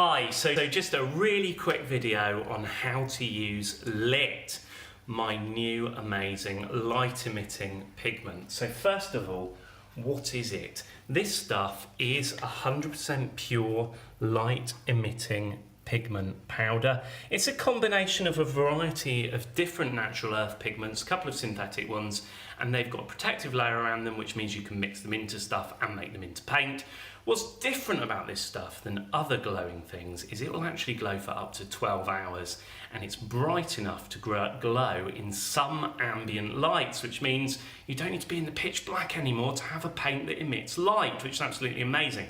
Hi, so just a really quick video on how to use Lit, my new amazing light emitting pigment. So first of all, what is it? This stuff is 100% pure light emitting pigment powder. It's a combination of a variety of different natural earth pigments, a couple of synthetic ones, and they've got a protective layer around them, which means you can mix them into stuff and make them into paint. What's different about this stuff than other glowing things is it will actually glow for up to 12 hours, and it's bright enough to glow in some ambient lights, which means you don't need to be in the pitch black anymore to have a paint that emits light, which is absolutely amazing.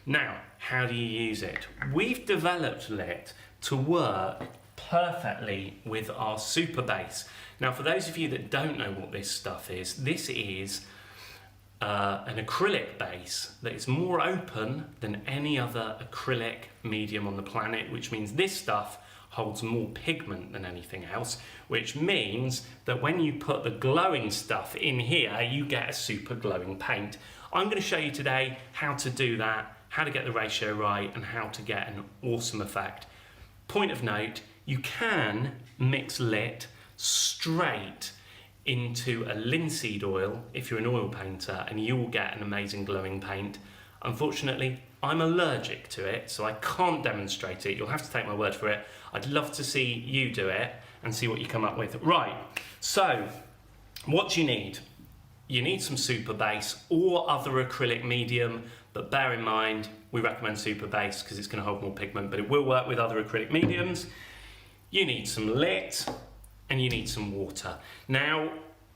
Now, how do you use it? We've developed Lit to work perfectly with our Superbase. Now, for those of you that don't know what this stuff is, this is an acrylic base that is more open than any other acrylic medium on the planet, which means this stuff holds more pigment than anything else, which means that when you put the glowing stuff in here, you get a super glowing paint. I'm going to show you today how to do that, how to get the ratio right, and how to get an awesome effect. Point of note, you can mix Lit straight into a linseed oil if you're an oil painter, and you will get an amazing glowing paint. Unfortunately, I'm allergic to it, so I can't demonstrate it. You'll have to take my word for it. I'd love to see you do it and see what you come up with. Right, so what do you need? You need some Superbase or other acrylic medium, but bear in mind, we recommend Superbase because it's going to hold more pigment, but it will work with other acrylic mediums. You need some Lit, and you need some water. Now,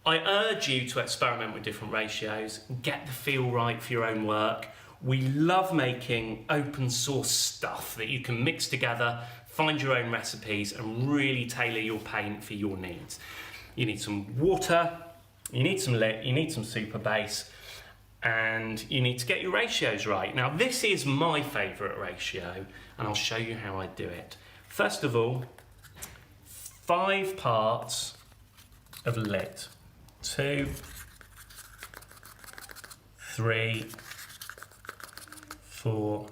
I urge you to experiment with different ratios, get the feel right for your own work. We love making open source stuff that you can mix together, find your own recipes, and really tailor your paint for your needs. You need some water, you need some Lit, you need some Superbase, and you need to get your ratios right. Now, this is my favorite ratio, and I'll show you how I do it. First of all, 5 parts of Lit. 2, 3, 4,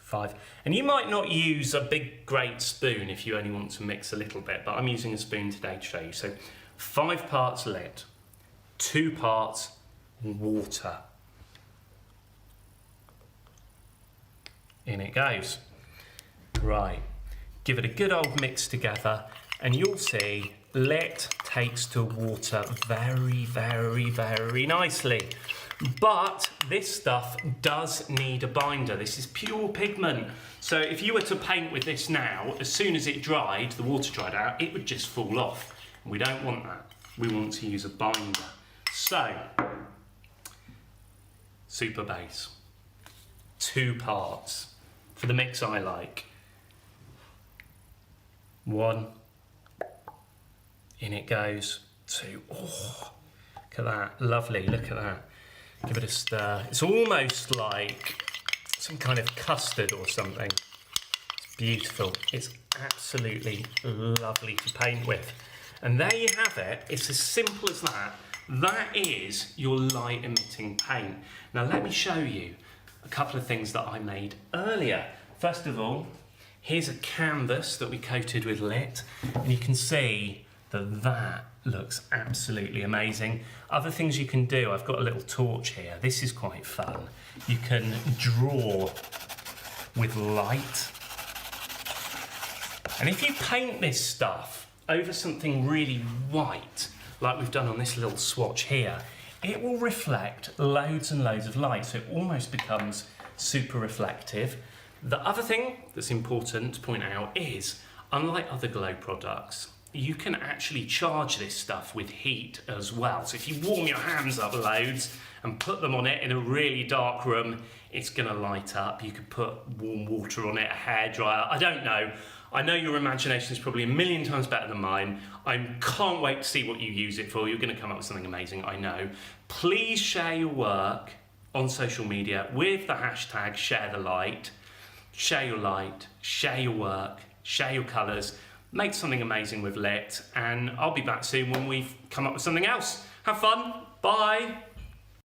5. And you might not use a big great spoon if you only want to mix a little bit, but I'm using a spoon today to show you. So 5 parts Lit, 2 parts water. In it goes. Right. Give it a good old mix together, and you'll see Lit takes to water very, very, very nicely. But this stuff does need a binder. This is pure pigment. So if you were to paint with this now, as soon as it dried, the water dried out, it would just fall off. We don't want that. We want to use a binder. So, Superbase, 2 parts for the mix I like. 1, in it goes. 2, oh, look at that, lovely, look at that. Give it a stir. It's almost like some kind of custard or something. It's beautiful. It's absolutely lovely to paint with. And there you have it. It's as simple as that. That is your light emitting paint. Now let me show you a couple of things that I made earlier. First of all, here's a canvas that we coated with Lit, and you can see that that looks absolutely amazing. Other things you can do, I've got a little torch here. This is quite fun. You can draw with light. And if you paint this stuff over something really white, like we've done on this little swatch here, it will reflect loads and loads of light, so it almost becomes super reflective. The other thing that's important to point out is, unlike other glow products, you can actually charge this stuff with heat as well. So if you warm your hands up loads and put them on it in a really dark room, it's gonna light up. You could put warm water on it, a hairdryer, I don't know. I know your imagination is probably a million times better than mine. I can't wait to see what you use it for. You're gonna come up with something amazing, I know. Please share your work on social media with the hashtag #ShareTheLight. Share your light, share your work, share your colours, make something amazing with Lit, and I'll be back soon when we've come up with something else. Have fun, bye.